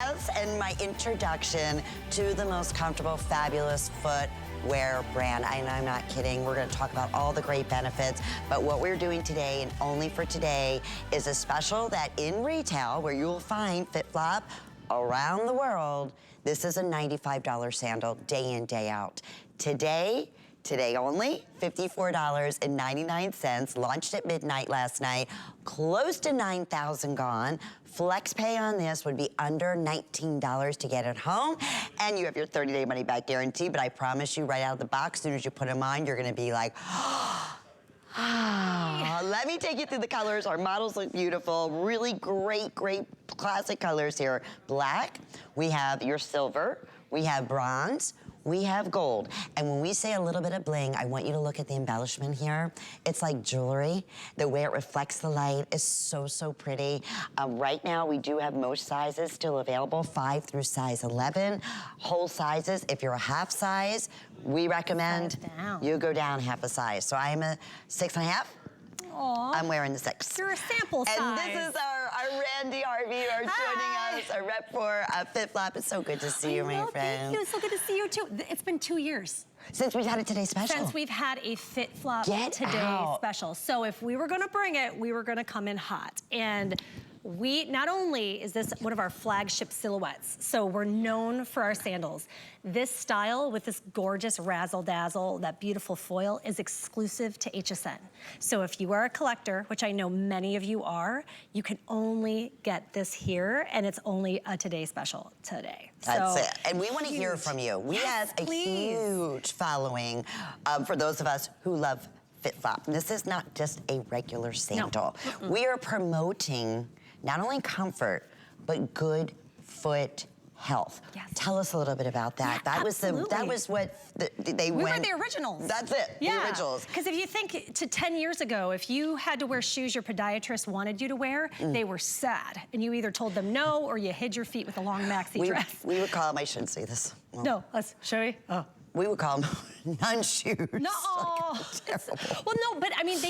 And my introduction to the most comfortable, fabulous footwear brand. And I'm not kidding. We're going to talk about all the great benefits. But what we're doing today, and only for today, is a special that in retail, where you'll find FitFlop around the world, this is a $95 sandal day in, day out. Today only, $54.99, launched at midnight last night, close to 9,000 gone. Flex pay on this would be under $19 to get it home, and you have your 30-day money-back guarantee, but I promise you right out of the box, as soon as you put them on, you're gonna be like, let me take you through the colors. Our models look beautiful. Really great classic colors here. Black, we have your silver, we have bronze, we have gold. And when we say a little bit of bling, I want you to look at the embellishment here. It's like jewelry. The way it reflects the light is so pretty. Right now, we do have most sizes still available, 5 through size 11. Whole sizes, if you're a half size, we recommend you go down half a size. So I am a 6.5. Aww. I'm wearing the 6. You're a sample size. And this is our Randy Harvey joining us, our rep for FitFlop. It's so good to see you, my friend. Thank you. It's so good to see you too. It's been 2 years. Since we've had a Today Special. Since we've had a FitFlop Today Special. So if we were gonna bring it, we were gonna come in hot. And not only is this one of our flagship silhouettes, so we're known for our sandals. This style with this gorgeous razzle-dazzle, that beautiful foil, is exclusive to HSN. So if you are a collector, which I know many of you are, you can only get this here, and it's only a Today Special today. That's it. And we want to hear from you. We have a huge following for those of us who love FitFlop. This is not just a regular sandal. No. We are promoting not only comfort, but good foot health. Yes. Tell us a little bit about that. Yeah, that was what they went. We were the originals. That's it. Yeah. The originals. Because if you think to 10 years ago, if you had to wear shoes your podiatrist wanted you to wear, they were sad, and you either told them no or you hid your feet with a long maxi dress. We would call them. I shouldn't say this. Well, no, shall we? Oh. We would call them non-shoes. No. Terrible. Well, no, but I mean,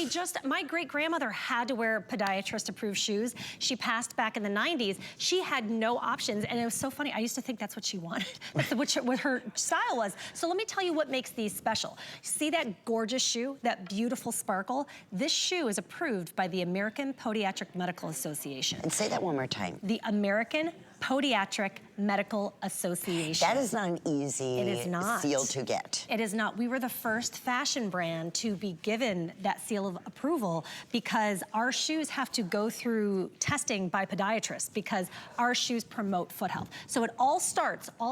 my great-grandmother had to wear podiatrist-approved shoes. She passed back in the 90s. She had no options, and it was so funny. I used to think that's what she wanted. That's what her style was. So let me tell you what makes these special. See that gorgeous shoe, that beautiful sparkle? This shoe is approved by the American Podiatric Medical Association. And say that one more time. The American Podiatric Medical Association. That is not an easy seal to get. It is not. We were the first fashion brand to be given that seal of approval because our shoes have to go through testing by podiatrists because our shoes promote foot health. So it all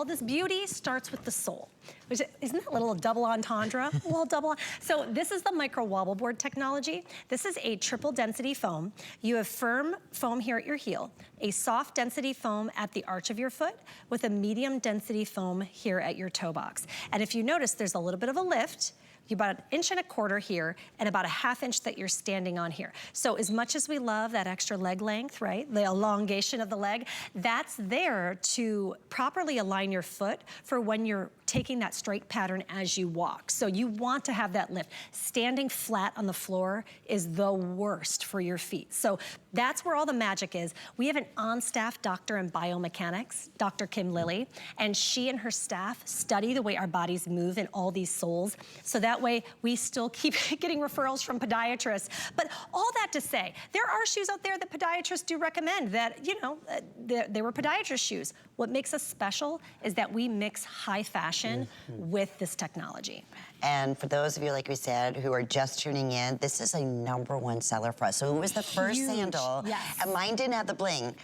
this beauty starts with the sole. Isn't that a little double entendre? A little double. So this is the micro wobble board technology. This is a triple density foam. You have firm foam here at your heel, a soft density foam at the arch of your foot, with a medium density foam here at your toe box. And if you notice, there's a little bit of a lift. About 1.25 inches here and about a 1/2 inch that you're standing on here. So as much as we love that extra leg length, right? The elongation of the leg, that's there to properly align your foot for when you're taking that straight pattern as you walk. So you want to have that lift. Standing flat on the floor is the worst for your feet. So that's where all the magic is. We have an on-staff doctor in biomechanics, Dr. Kim Lilly, and she and her staff study the way our bodies move in all these soles. So that way we still keep getting referrals from podiatrists. But all that to say, there are shoes out there that podiatrists do recommend that, you know, they were podiatrist shoes. What makes us special is that we mix high fashion with this technology. And for those of you, like we said, who are just tuning in, this is a #1 seller for us. So it was the first sandal, and mine didn't have the bling.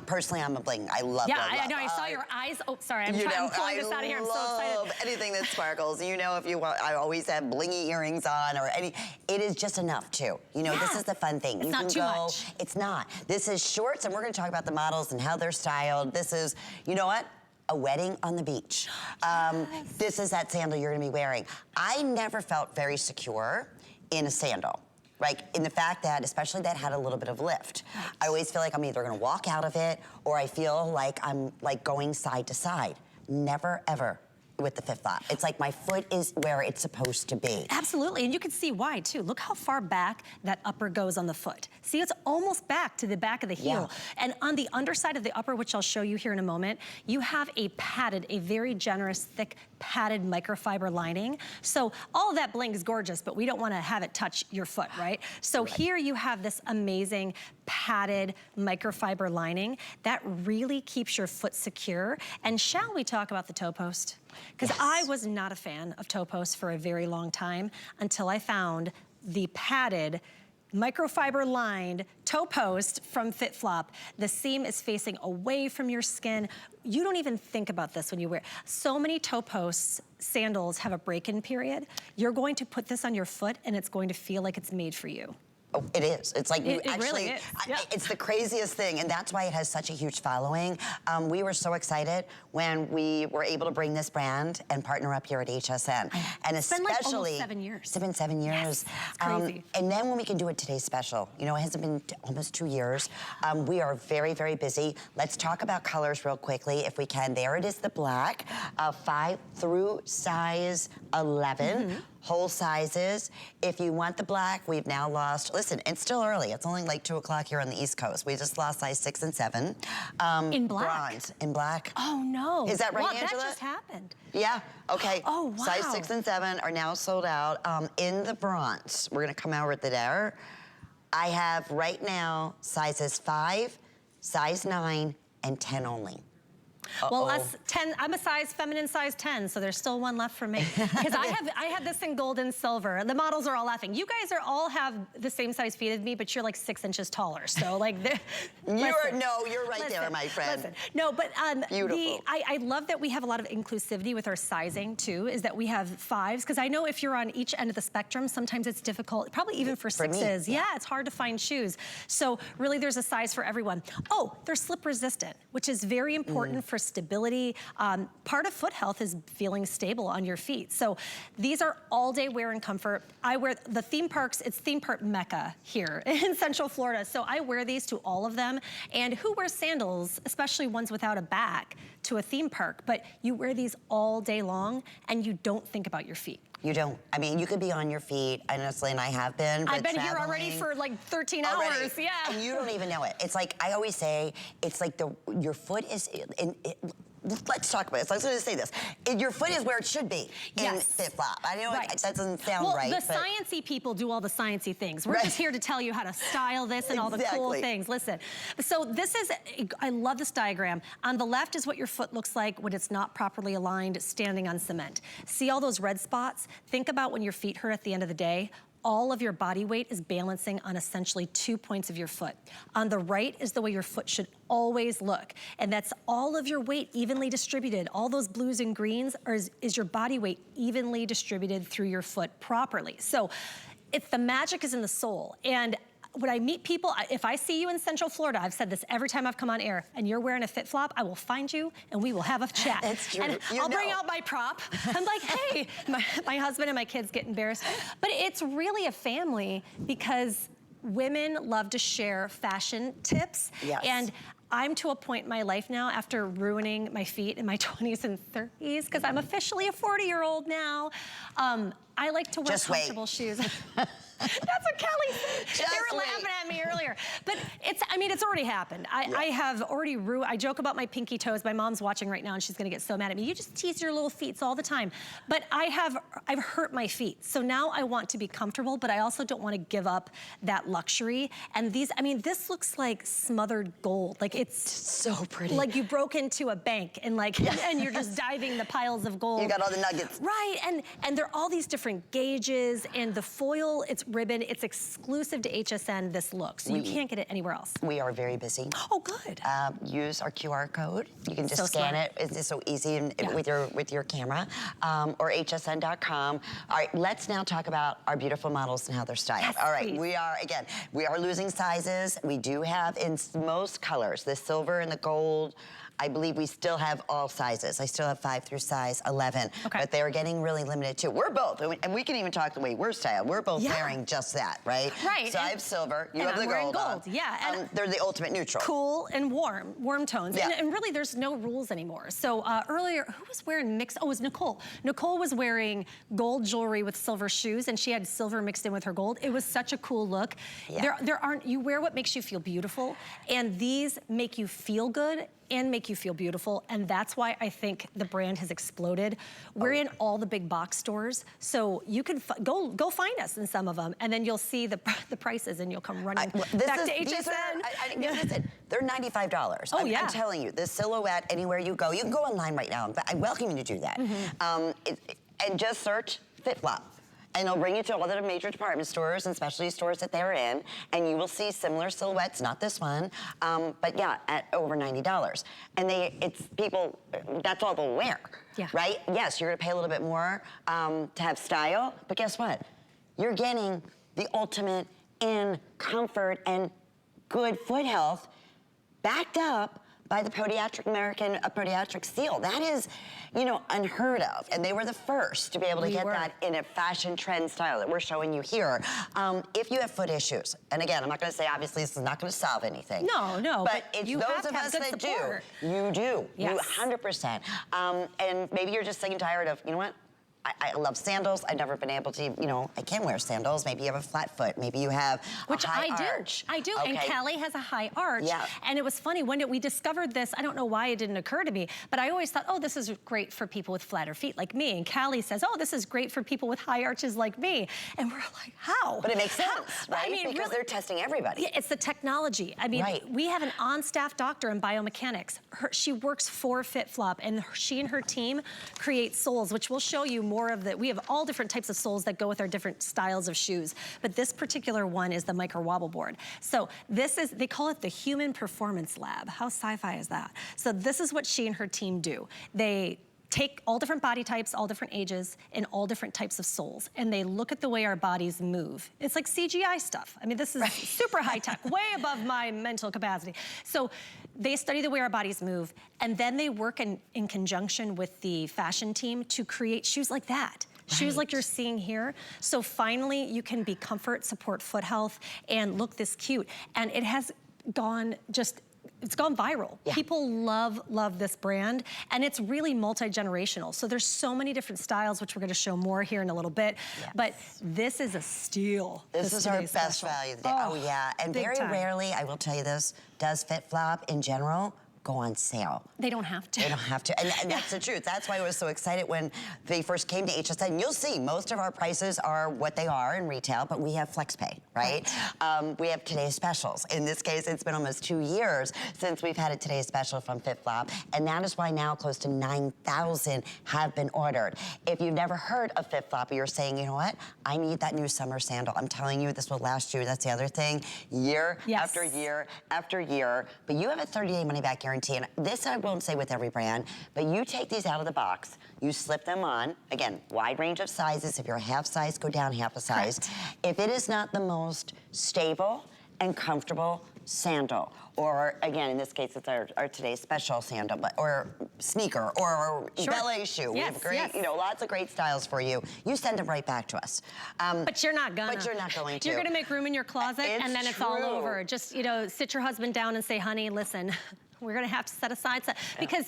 Personally, I'm a bling. I love I know, I saw your eyes. Oh, sorry, I'm pulling this out of here. I'm so excited. I love anything that sparkles. You know, if you want, I always have blingy earrings on or any, it is just enough too. You know, this is the fun thing. It's not too much. It's not. This is shorts, and we're gonna talk about the models and how they're styled. This is, you know what? A wedding on the beach. This is that sandal you're gonna be wearing. I never felt very secure in a sandal. Like in the fact that, especially that had a little bit of lift. Right. I always feel like I'm either gonna walk out of it or I feel like I'm like going side to side. Never ever with the FitFlop. It's like my foot is where it's supposed to be. Absolutely, and you can see why too. Look how far back that upper goes on the foot. See, it's almost back to the back of the heel. Yeah. And on the underside of the upper, which I'll show you here in a moment, you have a padded, a very generous, thick, padded microfiber lining. So all of that bling is gorgeous, but we don't want to have it touch your foot, right? So here you have this amazing padded microfiber lining that really keeps your foot secure. And shall we talk about the toe post? Because I was not a fan of toe posts for a very long time until I found the padded microfiber lined toe post from FitFlop. The seam is facing away from your skin. You don't even think about this when you wear. So many toe posts, sandals have a break-in period. You're going to put this on your foot and it's going to feel like it's made for you. Oh, it is. It's like you it actually, really is. Yeah. It's the craziest thing, and that's why it has such a huge following. We were so excited when we were able to bring this brand and partner up here at HSN. And it's been like almost 7 years. It's been 7 years. Yes, it's crazy. And then when we can do it today's special, you know, it hasn't been almost 2 years. We are very, very busy. Let's talk about colors real quickly if we can. There it is, the black, 5 through size 11. Whole sizes. If you want the black, we've now lost, listen, it's still early. It's only like 2 o'clock here on the East Coast. We just lost size 6 and 7. In black? Bronze, in black. Oh no. Is that right, well, Angela? That just happened. Yeah, okay. Oh, wow. Size 6 and 7 are now sold out. In the bronze, we're gonna come over to there. I have right now sizes 5, size 9, and 10 only. Well, us 10, I'm a feminine size 10, so there's still one left for me. Because I have this in gold and silver. The models are all laughing. You guys all have the same size feet as me, but you're like 6 inches taller. So like, you're right there, my friend. Listen. No, but beautiful. I love that we have a lot of inclusivity with our sizing too. Is that we have 5s, because I know if you're on each end of the spectrum, sometimes it's difficult. Probably even for 6s. Yeah, it's hard to find shoes. So really, there's a size for everyone. Oh, they're slip resistant, which is very important for stability. Part of foot health is feeling stable on your feet. So these are all day wear and comfort. I wear the theme parks, it's theme park mecca here in Central Florida. So I wear these to all of them. And who wears sandals, especially ones without a back, to a theme park? But you wear these all day long and you don't think about your feet. You don't. I mean, you could be on your feet, honestly, and I have been. I've been here already for like 13 hours, yeah. And you don't even know it. It's like, I always say, it's like your foot is, let's talk about this. I was going to say this. Your foot is where it should be in FitFlop. I know that doesn't sound right. Well, the sciencey people do all the sciencey things. We're just here to tell you how to style this and all the cool things. Listen, so this is, I love this diagram. On the left is what your foot looks like when it's not properly aligned, standing on cement. See all those red spots? Think about when your feet hurt at the end of the day. All of your body weight is balancing on essentially 2 points of your foot. On the right is the way your foot should always look. And that's all of your weight evenly distributed. All those blues and greens is your body weight evenly distributed through your foot properly. So it's the magic is in the sole. And when I meet people, if I see you in Central Florida, I've said this every time I've come on air, and you're wearing a FitFlop, I will find you and we will have a chat. That's true. And I'll bring out my prop. I'm like, hey, my husband and my kids get embarrassed. But it's really a family because women love to share fashion tips. Yes. And I'm to a point in my life now after ruining my feet in my 20s and 30s, because I'm officially a 40-year-old now. I like to wear comfortable shoes. That's what Kelly said. They were laughing at me earlier. But I mean, it's already happened. I have already I joke about my pinky toes. My mom's watching right now and she's gonna get so mad at me. You just tease your little feet all the time. But I've hurt my feet. So now I want to be comfortable, but I also don't want to give up that luxury. And these, I mean, this looks like smothered gold. Like it's so pretty. Like you broke into a bank and and you're just diving the piles of gold. You got all the nuggets. Right, and there are all these different gauges, and the foil, it's ribbon, it's exclusive to HSN, this look, so you can't get it anywhere else. We are very busy. Oh, good. Use our QR code. You can just So scan smart. it. It's so easy with your camera, or hsn.com. All right, let's now talk about our beautiful models and how they're styled. Yes, all right, please. we are losing sizes. We do have in most colors, the silver and the gold. I believe we still have all sizes. I still have 5 through size 11, but they're getting really limited too. We're both, and we can even talk the way we're styled. We're both wearing just that, right? Right. So I have silver, you have the gold. And they're the ultimate neutral. Cool and warm tones. Yeah. And really there's no rules anymore. So earlier, who was wearing mixed? Oh, it was Nicole. Nicole was wearing gold jewelry with silver shoes, and she had silver mixed in with her gold. It was such a cool look. Yeah. You wear what makes you feel beautiful, and these make you feel good and make you feel beautiful, and that's why I think the brand has exploded. We're in all the big box stores, so you can go find us in some of them, and then you'll see the prices, and you'll come running back to HSN. Listen, they're $95. I'm telling you, this silhouette, anywhere you go, you can go online right now, but I welcome you to do that. And just search FitFlop. And it'll bring you to all the major department stores and specialty stores that they're in, and you will see similar silhouettes, not this one, but yeah, at over $90. And it's people, that's all they'll wear, right? Yes, you're gonna pay a little bit more to have style, but guess what? You're getting the ultimate in comfort and good foot health backed up by the podiatric seal. That is, you know, unheard of. And they were the first to be able to get that in a fashion trend style that we're showing you here. If you have foot issues, and again, I'm not gonna say, obviously, this is not gonna solve anything. No, but it's those of us that do. You do, you 100%. And maybe you're just sick and tired of, you know what? I love sandals. I've never been able to, you know, I can wear sandals. Maybe you have a flat foot. Maybe you have a high arch. I do, and Callie has a high arch. Yeah. And it was funny, when we discovered this, I don't know why it didn't occur to me, but I always thought, oh, this is great for people with flatter feet like me. And Callie says, oh, this is great for people with high arches like me. And we're like, how? But it makes sense, right? I mean, because they're testing everybody. Yeah, it's the technology. I mean, we have an on-staff doctor in biomechanics. She works for FitFlop, and she and her team create soles, which we'll show you more of. We have all different types of soles that go with our different styles of shoes. But this particular one is the micro wobble board. So this is, they call it the Human Performance Lab. How sci-fi is that? So this is what she and her team do. They take all different body types, all different ages, and all different types of soles, and they look at the way our bodies move. It's like CGI stuff. I mean, this is super high tech, way above my mental capacity. So they study the way our bodies move, and then they work in conjunction with the fashion team to create shoes like that. Shoes like you're seeing here. So finally, you can be comfort, support foot health, and look this cute. And it has gone it's gone viral. Yeah. People love this brand, and it's really multi-generational. So there's so many different styles, which we're gonna show more here in a little bit, but this is a steal. This is our best value of the day. Oh yeah, and very rarely, I will tell you this, does FitFlop in general go on sale. They don't have to. They don't have to, and that's the truth. That's why I was so excited when they first came to HSN. You'll see, most of our prices are what they are in retail, but we have FlexPay, right? We have today's specials. In this case, it's been almost 2 years since we've had a today's special from FitFlop, and that is why now close to 9,000 have been ordered. If you've never heard of FitFlop, you're saying, you know what? I need that new summer sandal. I'm telling you, this will last you. That's the other thing. Year after year after year, but you have a 30-day money-back guarantee. And this I won't say with every brand, but you take these out of the box, you slip them on, again, wide range of sizes. If you're a half size, go down half a size. If it is not the most stable and comfortable sandal, or again, in this case, it's our today's special sandal, or sneaker, or ballet shoe. We have great, you know, lots of great styles for you. You send them right back to us. But you're not gonna. But you're not going to. You're gonna make room in your closet, and then it's all over. Just, you know, sit your husband down and say, honey, listen, we're gonna have to set aside, because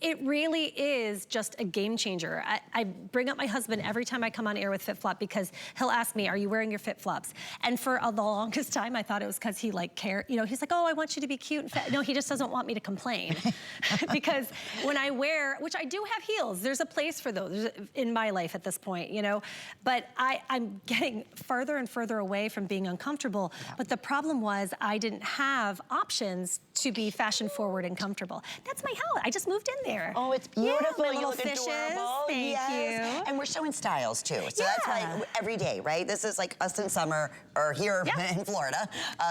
it really is just a game changer. I bring up my husband every time I come on air with FitFlop, because he'll ask me, are you wearing your FitFlops? And for the longest time, I thought it was because he like cared. You know, he's like, oh, I want you to be cute and fat. No, he just doesn't want me to complain. Because when I wear, which I do have heels, there's a place for those in my life at this point, you know, but I'm getting further and further away from being uncomfortable. But the problem was I didn't have options to be fashion forward and comfortable. That's my house. I just moved in there. Oh, it's beautiful. Yeah, you look fishes. Adorable. Thank you. And we're showing styles too. So that's why every day, right? This is like us in summer, or here in Florida,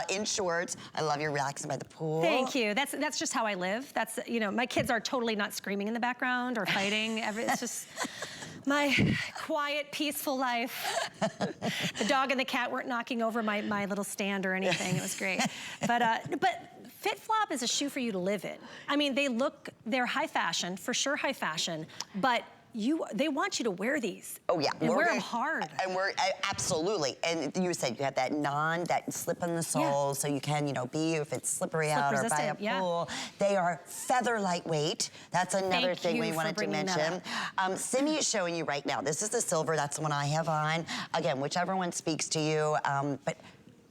in shorts. I love you relaxing by the pool. Thank you. That's just how I live. That's, you know, my kids are totally not screaming in the background or fighting. It's just my quiet, peaceful life. The dog and the cat weren't knocking over my little stand or anything. It was great. But FitFlop is a shoe for you to live in. I mean, they're high fashion, for sure high fashion, but they want you to wear these. Oh yeah. And wear them hard. And absolutely. And you said you have that slip in the sole, so you can, be, if it's slippery out or by a pool. They are feather lightwait. That's another thing we wanted to mention. Simi is showing you right now. This is the silver, that's the one I have on. Again, whichever one speaks to you. But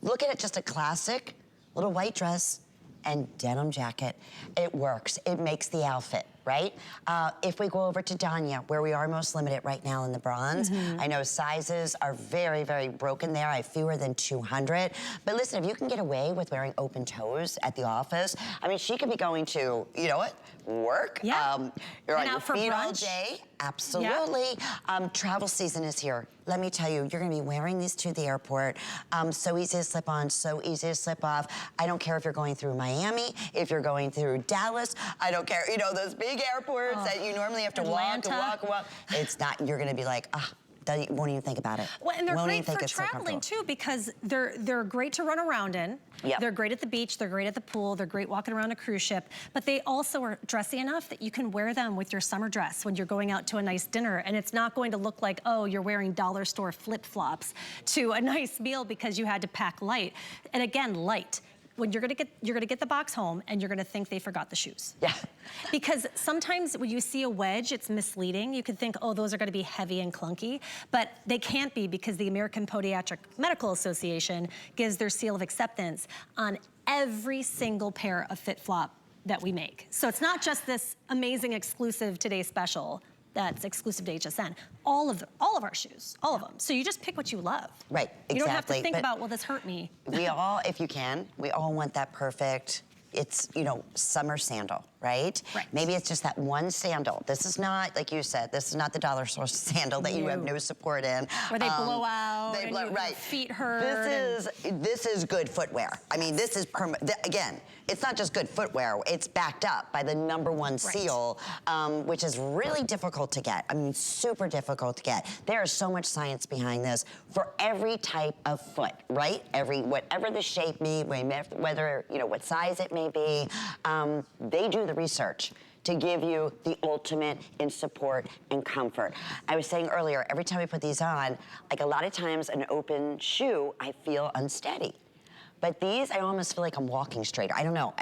look at it, just a classic little white dress and denim jacket. It works, it makes the outfit, right? If we go over to Danya, where we are most limited right now in the bronze, I know sizes are very, very broken there. I have fewer than 200. But listen, if you can get away with wearing open toes at the office, I mean, she could be going to, you know what, work. Yeah. You're on and your out for feet all brunch. day. Absolutely. Yeah. Travel season is here. Let me tell you, you're gonna be wearing these to the airport. So easy to slip on, so easy to slip off. I don't care if you're going through Miami, if you're going through Dallas, I don't care, those big airports that you normally have to walk and walk. It's not, you're gonna be like, won't even think about it. Well, and they're great for traveling too, because they're great to run around in. Yep. They're great at the beach, they're great at the pool, they're great walking around a cruise ship, but they also are dressy enough that you can wear them with your summer dress when you're going out to a nice dinner, and it's not going to look like, oh, you're wearing dollar store flip-flops to a nice meal because you had to pack light. And again, light. When you're gonna get the box home and you're gonna think they forgot the shoes. Yeah. Because sometimes when you see a wedge, it's misleading. You could think, oh, those are gonna be heavy and clunky, but they can't be, because the American Podiatric Medical Association gives their seal of acceptance on every single pair of FitFlop that we make. So it's not just this amazing exclusive Today Special that's exclusive to HSN. All of our shoes, all of them. So you just pick what you love. Right, exactly. You don't have to think about, will this hurt me? We all, if you can, we all want that perfect, it's, summer sandal, right? Right. Maybe it's just that one sandal. This is not, like you said, this is not the dollar store sandal that you have no support in. Where they blow out and your feet hurt. This is good footwear. I mean, this is, again, it's not just good footwear, it's backed up by the #1 seal, which is really difficult to get. I mean, super difficult to get. There is so much science behind this for every type of foot, right? Whatever the shape may be, whether, what size it may be, they do the research to give you the ultimate in support and comfort. I was saying earlier, every time we put these on, like a lot of times an open shoe, I feel unsteady. But these, I almost feel like I'm walking straighter. I don't know.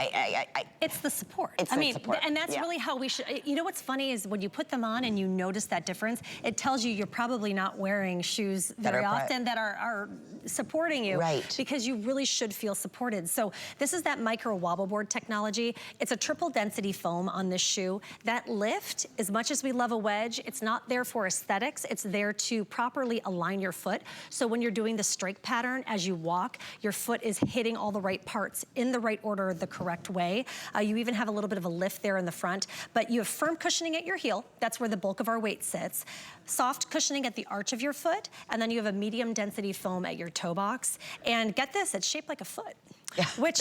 It's the support. It's the support. And that's really how we should, what's funny is when you put them on and you notice that difference, it tells you you're probably not wearing shoes very often that are supporting you. Right. Because you really should feel supported. So this is that micro wobble board technology. It's a triple density foam on this shoe. That lift, as much as we love a wedge, it's not there for aesthetics. It's there to properly align your foot. So when you're doing the strike pattern as you walk, your foot is hitting all the right parts in the right order, the correct way. You even have a little bit of a lift there in the front, but you have firm cushioning at your heel. That's where the bulk of our weight sits. Soft cushioning at the arch of your foot, and then you have a medium density foam at your toe box. And get this, it's shaped like a foot. Yeah, which,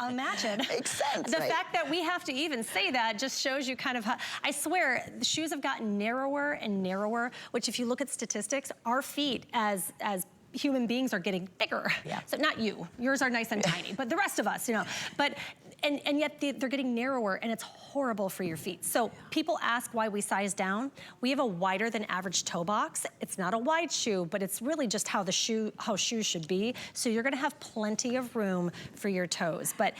imagine. Makes sense, The fact that we have to even say that just shows you kind of how, I swear, the shoes have gotten narrower and narrower, which if you look at statistics, our feet as human beings are getting bigger. Yeah. So not you, yours are nice and tiny, but the rest of us, but, and yet they're getting narrower, and it's horrible for your feet. So people ask why we size down. We have a wider than average toe box. It's not a wide shoe, but it's really just how shoes should be. So you're gonna have plenty of room for your toes. But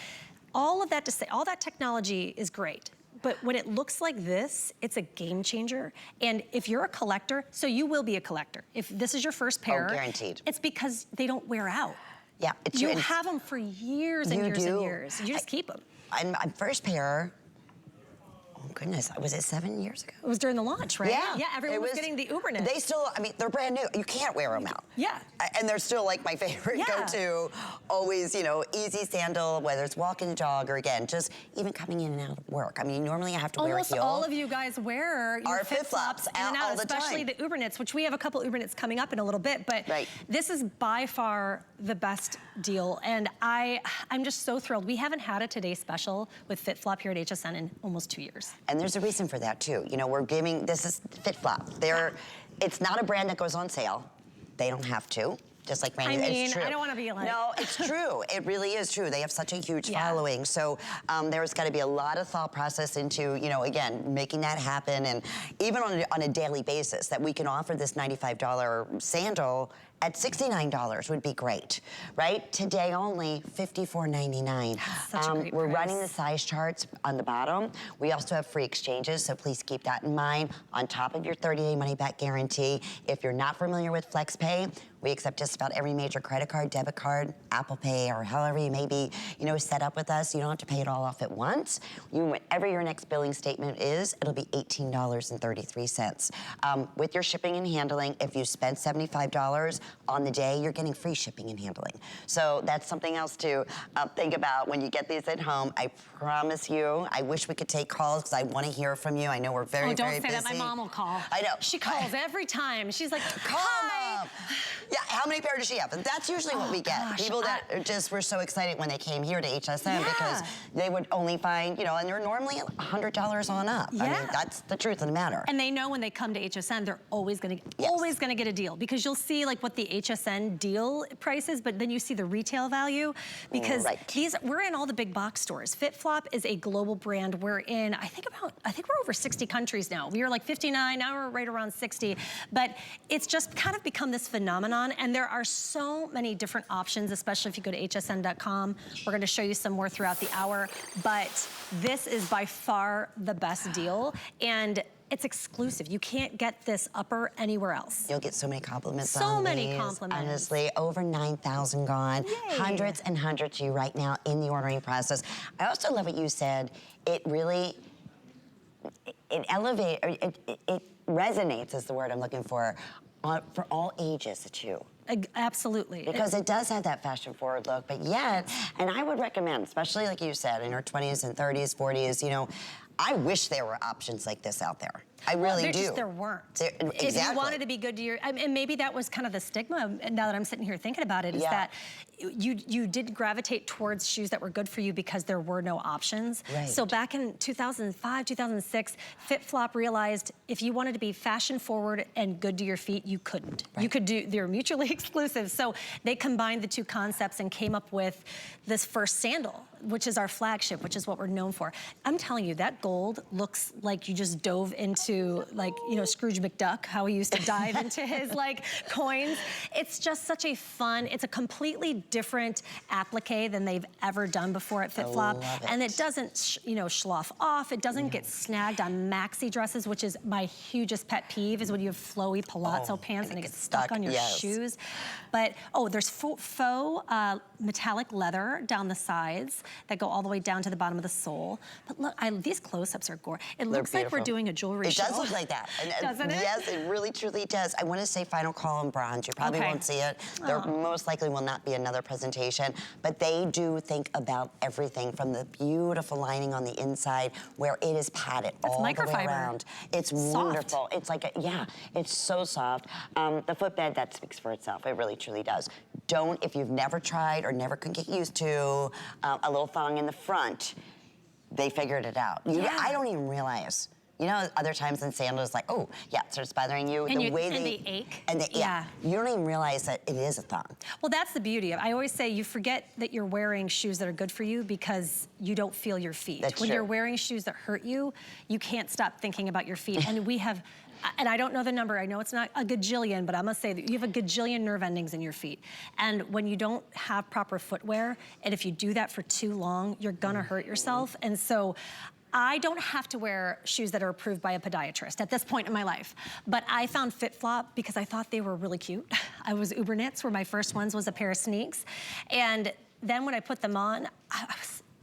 all of that to say, all that technology is great. But when it looks like this, it's a game changer. And if you're a collector, so you will be a collector. If this is your first pair, guaranteed. It's because they don't wear out. Yeah, you have them for years and years and years. You just keep them. And my first pair, oh goodness, was it 7 years ago? It was during the launch, right? Yeah. Yeah, everyone was getting the Uberness. They still, I mean, they're brand new. You can't wear them out. Yeah. And they're still like my favorite go-to, always, easy sandal, whether it's walking the dog or again, just even coming in and out of work. I mean, normally I have to wear a heel. Almost all of you guys wear your FitFlops in and out, especially the Ubernets, which we have a couple Ubernets coming up in a little bit, but this is by far the best deal. And I'm just so thrilled. We haven't had a Today Special with FitFlop here at HSN in almost 2 years. And there's a reason for that too. We're giving, this is FitFlop. It's not a brand that goes on sale. They don't have to. just like Randy. I mean, it's true. I don't want to be like... No, it's true. It really is true. They have such a huge following. So there's got to be a lot of thought process into, you know, again, making that happen. And even on a daily basis, that we can offer this $95 sandal at $69 would be great, right? Today only, $54.99. Such a great We're price. running the size charts on the bottom. We also have free exchanges, so please keep that in mind. On top of your 30-day money-back guarantee, if you're not familiar with FlexPay, we accept just about every major credit card, debit card, Apple Pay, or however you may be, you know, set up with us. You don't have to pay it all off at once. Whatever your next billing statement is, it'll be $18.33. With your shipping and handling, if you spend $75 on the day, you're getting free shipping and handling. So that's something else to think about when you get these at home. I promise you, I wish we could take calls because I want to hear from you. I know we're very, very busy. Don't say that. My mom will call. I know. She calls every time. She's like, call, hi. Mom. Yeah, how many pairs does she have? And that's usually what we get. Gosh, People that just were so excited when they came here to HSN because they would only find, you know, and they're normally $100 on up. I mean, that's the truth of the matter. And they know when they come to HSN, they're always gonna get a deal, because you'll see like what the HSN deal price is, but then you see the retail value, because we're in all the big box stores. FitFlop is a global brand. We're in, I think we're over 60 countries now. We were like 59, now we're right around 60. But it's just kind of become this phenomenon, and there are so many different options, especially if you go to hsn.com. We're gonna show you some more throughout the hour, but this is by far the best deal, and it's exclusive. You can't get this upper anywhere else. You'll get so many compliments on So many these. compliments. Honestly, over 9,000 gone. Yay. Hundreds and hundreds to you right now in the ordering process. I also love what you said. It really, it resonates is the word I'm looking for all ages too. Absolutely. Because it does have that fashion forward look, but yet, and I would recommend, especially like you said, in our 20s and 30s, 40s, you know, I wish there were options like this out there. I really do. There weren't. Exactly. If you wanted to be good to your, and maybe that was kind of the stigma, now that I'm sitting here thinking about it, is that you did gravitate towards shoes that were good for you because there were no options. Right. So back in 2005, 2006, FitFlop realized if you wanted to be fashion forward and good to your feet, you couldn't. Right. You could do, they're mutually exclusive. So they combined the two concepts and came up with this first sandal, which is our flagship, which is what we're known for. I'm telling you, that gold looks like you just dove into, like, you know, Scrooge McDuck, how he used to dive into his, like, coins. It's just such a fun, it's a completely different applique than they've ever done before at FitFlop. And it doesn't, you know, slough off. It doesn't get snagged on maxi dresses, which is my hugest pet peeve, is when you have flowy palazzo pants and it gets stuck on your shoes. But, there's faux metallic leather down the sides that go all the way down to the bottom of the sole. But look, these close-ups are gorgeous. It looks like we're doing a jewelry show. It does look like that. Doesn't it? Yes, it really, truly does. I want to say final call on bronze. You probably won't see it. There most likely will not be another presentation, but they do think about everything from the beautiful lining on the inside where it is padded all the way around. It's wonderful. It's like, it's so soft. The footbed, that speaks for itself. It really, truly does. Don't, if you've never tried or never could get used to a little thong in the front, they figured it out. I don't even realize. You know, other times in sandals, like, it starts bothering you. And the way they ache. And you don't even realize that it is a thong. Well, that's the beauty of it. I always say you forget that you're wearing shoes that are good for you because you don't feel your feet. When you're wearing shoes that hurt you, you can't stop thinking about your feet. And we have, and I don't know the number, I know it's not a gajillion, but I'm gonna say that you have a gajillion nerve endings in your feet. And when you don't have proper footwear, and if you do that for too long, you're gonna hurt yourself. And so, I don't have to wear shoes that are approved by a podiatrist at this point in my life. But I found FitFlop because I thought they were really cute. I was Uber Knits, where my first ones was a pair of sneaks. And then when I put them on,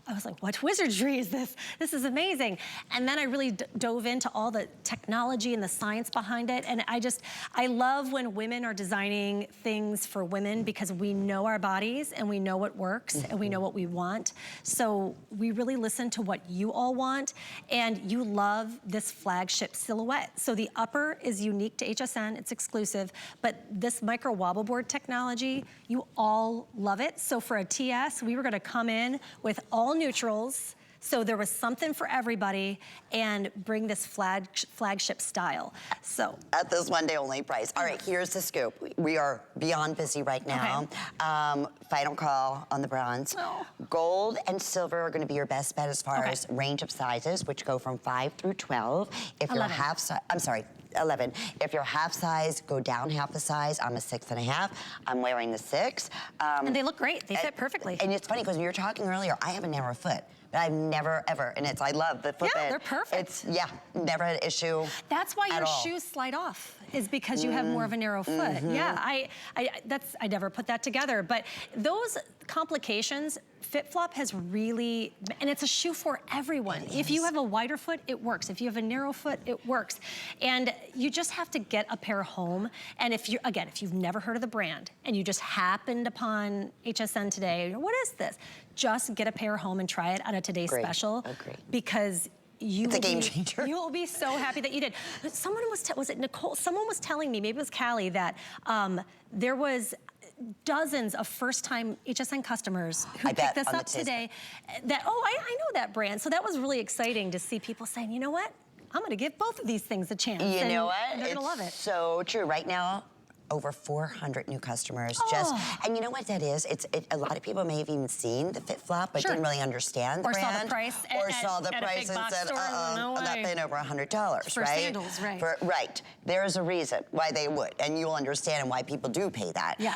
I was like, what wizardry is this? This is amazing. And then I really dove into all the technology and the science behind it. And I love when women are designing things for women, because we know our bodies and we know what works and we know what we want. So we really listen to what you all want, and you love this flagship silhouette. So the upper is unique to HSN, it's exclusive, but this micro wobble board technology, you all love it. So for a TS, we were gonna come in with all neutrals, So there was something for everybody, and bring this flagship style. So at this one day only price. All right, here's the scoop. We are beyond busy right now. Okay. Final call on the bronze. Oh. Gold and silver are gonna be your best bet as far as range of sizes, which go from 5 through 12. If you're half size, I'm sorry, 11. If you're half size, go down half a size. I'm a 6.5. I'm wearing the 6. And they look great. They fit perfectly. And it's funny because you were talking earlier, I have a narrow foot. But I've never, ever, and I love the footbed. Yeah, they're perfect. Never had an issue. That's why your shoes slide off, is because you have more of a narrow foot. Yeah, I never put that together. But those complications, FitFlop has really, and it's a shoe for everyone. If you have a wider foot, it works. If you have a narrow foot, it works. And you just have to get a pair home. And if you've never heard of the brand and you just happened upon HSN today, what is this? Just get a pair home and try it on a today's special. Because it's a game changer. You will be so happy that you did. Someone was it Nicole? Someone was telling me, maybe it was Callie, that there was dozens of first-time HSN customers who picked this up today. That, I know that brand. So that was really exciting to see people saying, you know what? I'm gonna give both of these things a chance. You know what? And they're gonna love it. So true. Right now, over 400 new customers. And you know what that is? A lot of people may have even seen the FitFlop, but didn't really understand the brand. Saw the price. Or saw the price and said, I'm not paying over $100, for sandals, right? Right. There's a reason why they would, and you'll understand and why people do pay that. Yeah.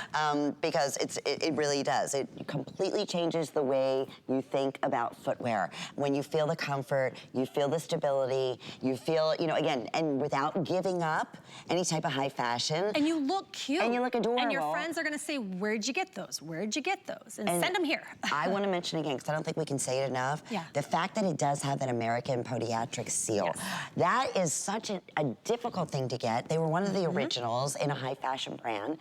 Because it really does. It completely changes the way you think about footwear. When you feel the comfort, you feel the stability, you feel, again, and without giving up any type of high fashion. And you look cute. And you look adorable. And your friends are gonna say, where'd you get those? Where'd you get those? And send them here. I wanna mention again, because I don't think we can say it enough, the fact that it does have that American podiatric seal. That is such a difficult thing to get. They were one of the originals in a high fashion brand.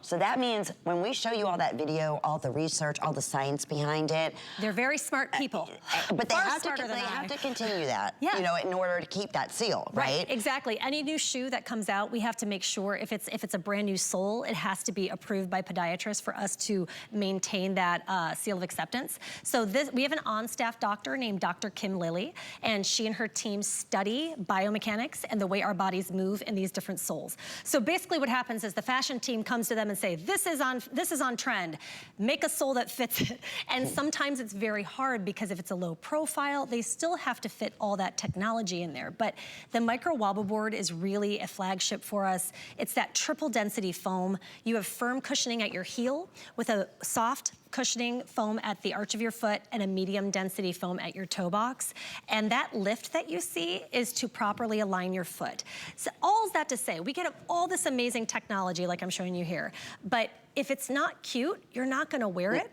So that means when we show you all that video, all the research, all the science behind it. They're very smart people. But they have to continue that, in order to keep that seal, right? Exactly. Any new shoe that comes out, we have to make sure if it's a brand new sole, it has to be approved by podiatrists for us to maintain that seal of acceptance. So we have an on-staff doctor named Dr. Kim Lilly, and she and her team study biomechanics and the way our bodies move in these different soles. So basically what happens is the fashion team comes to them and say, this is on trend, make a sole that fits it. And sometimes it's very hard because if it's a low profile, they still have to fit all that technology in there. But the micro wobble board is really a flagship for us. It's that triple density foam. You have firm cushioning at your heel with a soft cushioning foam at the arch of your foot and a medium density foam at your toe box. And that lift that you see is to properly align your foot. So all is that to say, we get all this amazing technology like I'm showing you here, but if it's not cute, you're not gonna wear it.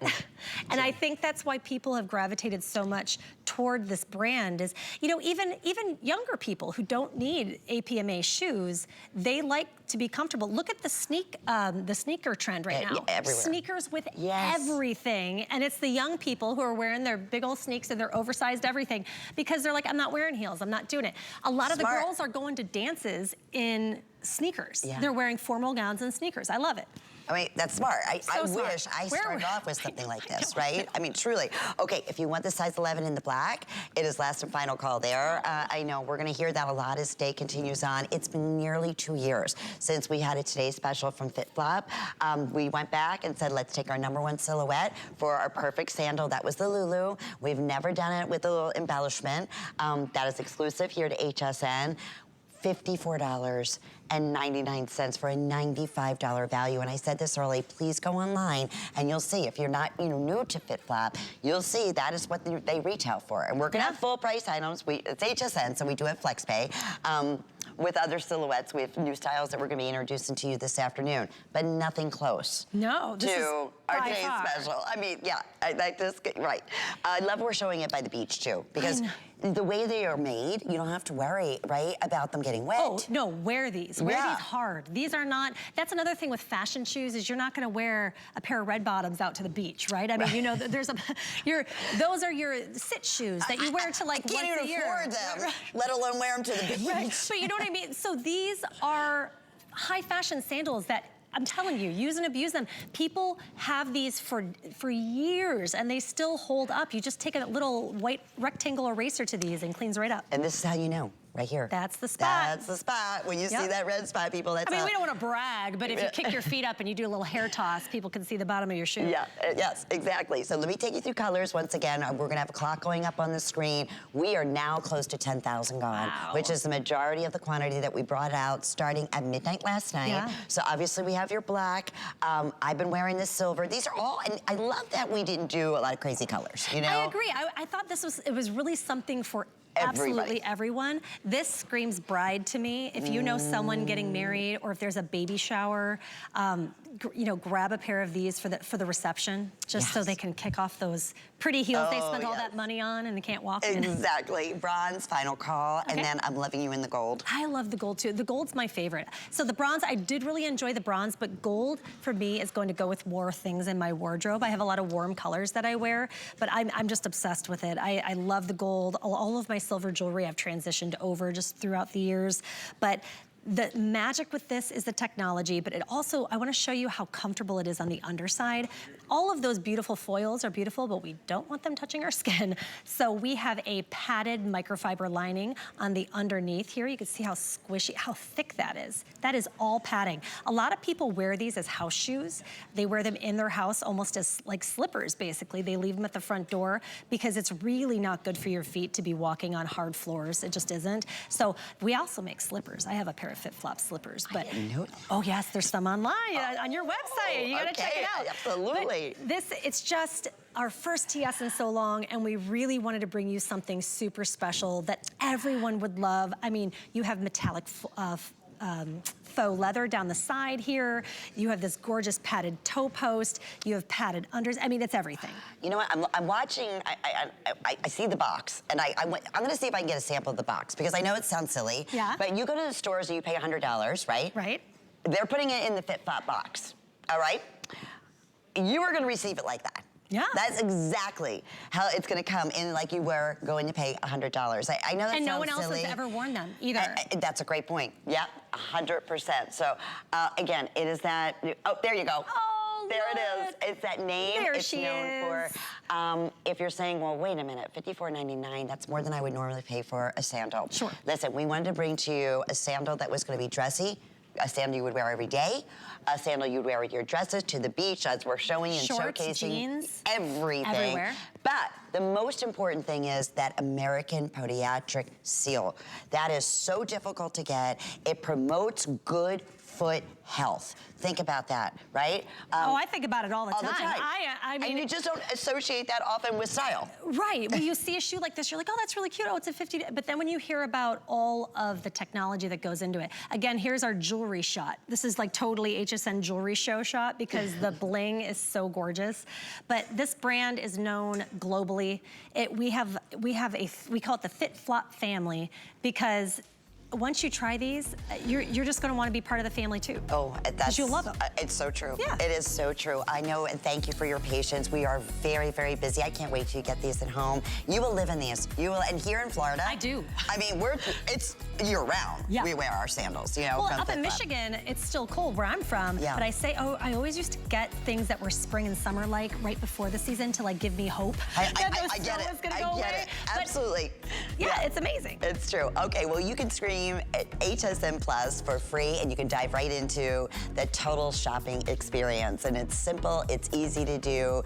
And I think that's why people have gravitated so much toward this brand is, even younger people who don't need APMA shoes, they like to be comfortable. Look at the sneaker trend right now. Everywhere. Sneakers with everything. And it's the young people who are wearing their big old sneaks and their oversized everything because they're like, I'm not wearing heels, I'm not doing it. A lot of the girls are going to dances in sneakers. They're wearing formal gowns and sneakers. I love it. I mean, that's smart. I wish I started off with something like this, right? I mean, truly. Okay, if you want the size 11 in the black, it is last and final call there. I know we're gonna hear that a lot as day continues on. It's been nearly 2 years since we had a Today Special from FitFlop. We went back and said, let's take our #1 silhouette for our perfect sandal. That was the Lulu. We've never done it with a little embellishment. That is exclusive here to HSN. $54.99 for a $95 value. And I said this early, please go online and you'll see, if you're not new to FitFlop, you'll see that is what they retail for. And we're gonna have full price items. It's HSN, so we do have FlexPay. With other silhouettes, we have new styles that we're gonna be introducing to you this afternoon, but nothing close to our today's special. I mean, right. I love we're showing it by the beach too, because the way they are made, you don't have to worry, right, about them getting wet. Oh, no, wear these. Wear these hard. These are not, that's another thing with fashion shoes is you're not gonna wear a pair of red bottoms out to the beach, right? I mean, those are your sit shoes that you wear to like once a year. I can't even afford them, let alone wear them to the beach. Right. But you know what I mean? So these are high fashion sandals that I'm telling you, use and abuse them. People have these for years and they still hold up. You just take a little white rectangle eraser to these and cleans right up. And this is how you know. Right here. That's the spot. That's the spot. When you see that red spot, people, that's I mean, we don't want to brag, but if you kick your feet up and you do a little hair toss, people can see the bottom of your shoe. Yeah, yes, exactly. So let me take you through colors once again. We're going to have a clock going up on the screen. We are now close to 10,000 gone, which is the majority of the quantity that we brought out starting at midnight last night. Yeah. So obviously we have your black. I've been wearing this silver. These are all, and I love that we didn't do a lot of crazy colors, you know? I agree. I thought it was really something for absolutely everyone. This screams bride to me. If you know someone getting married or if there's a baby shower, you know, grab a pair of these for the reception, just so they can kick off those pretty heels they spent all that money on and they can't walk in. Exactly. Bronze, final call, and then I'm loving you in the gold. I love the gold too. The gold's my favorite. So the bronze, I did really enjoy the bronze, but gold for me is going to go with more things in my wardrobe. I have a lot of warm colors that I wear, but I'm just obsessed with it. I love the gold. All of my silver jewelry I've transitioned over just throughout the years, but the magic with this is the technology, but it also, I wanna show you how comfortable it is on the underside. All of those beautiful foils are beautiful, but we don't want them touching our skin. So we have a padded microfiber lining on the underneath here. You can see how squishy, how thick that is. That is all padding. A lot of people wear these as house shoes. They wear them in their house almost as like slippers, basically. They leave them at the front door because it's really not good for your feet to be walking on hard floors. It just isn't. So we also make slippers. I have a pair of FitFlop slippers, but oh yes, there's some online on your website. You gotta check it out. Absolutely. But it's just our first TS in so long, and we really wanted to bring you something super special that everyone would love. I mean, you have metallic faux leather down the side here. You have this gorgeous padded toe post. You have padded unders. I mean, it's everything. You know what? I'm watching. I see the box, and I'm going to see if I can get a sample of the box because I know it sounds silly. Yeah. But you go to the stores and you pay $100, right? Right. They're putting it in the FitFlop box. All right. You are going to receive it like that. Yeah. That's exactly how it's going to come in, like you were going to pay $100. I know that sounds silly. And no one else has ever worn them either. That's a great point. Yep, 100%. So again, it is that. Oh, there you go. Oh, there it is. It's that name. There it's known for. If you're saying, well, wait a minute, $54.99. That's more than I would normally pay for a sandal. Sure. Listen, we wanted to bring to you a sandal that was going to be dressy. A sandal you would wear every day, a sandal you'd wear with your dresses to the beach, as we're showing and shorts, showcasing jeans, everything. everywhere. But the most important thing is that American podiatric seal. That is so difficult to get. It promotes good foot health. Think about that, right? I think about it all the time. I mean, and you just don't associate that often with style. Right. When you see a shoe like this, you're like, oh, that's really cute. Oh, it's a 50. But then when you hear about all of the technology that goes into it, again, here's our jewelry shot. This is like totally HSN jewelry show shot because the bling is so gorgeous. But this brand is known globally. We call it the FitFlop family because once you try these, you're just going to want to be part of the family too. Oh, that's you'll love them. It's so true. Yeah. It is so true. I know, and thank you for your patience. We are very, very busy. I can't wait till you get these at home. You will live in these. You will, and here in Florida, I do. I mean, it's year round. Yeah. We wear our sandals. You know. Well, up in Michigan, it's still cold where I'm from. Yeah. But I always used to get things that were spring and summer like right before the season to like give me hope. I get it. I get it. Absolutely. Yeah, it's amazing. It's true. Okay, well, you can scream at HSN Plus for free, and you can dive right into the total shopping experience. And it's simple, it's easy to do.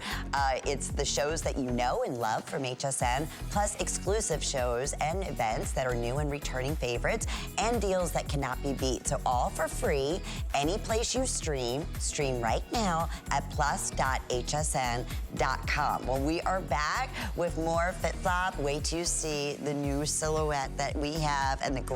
It's the shows that you know and love from HSN, plus exclusive shows and events that are new and returning favorites, and deals that cannot be beat. So all for free, any place you stream right now at plus.hsn.com. Well, we are back with more FitFlop. Wait till you see the new silhouette that we have and the great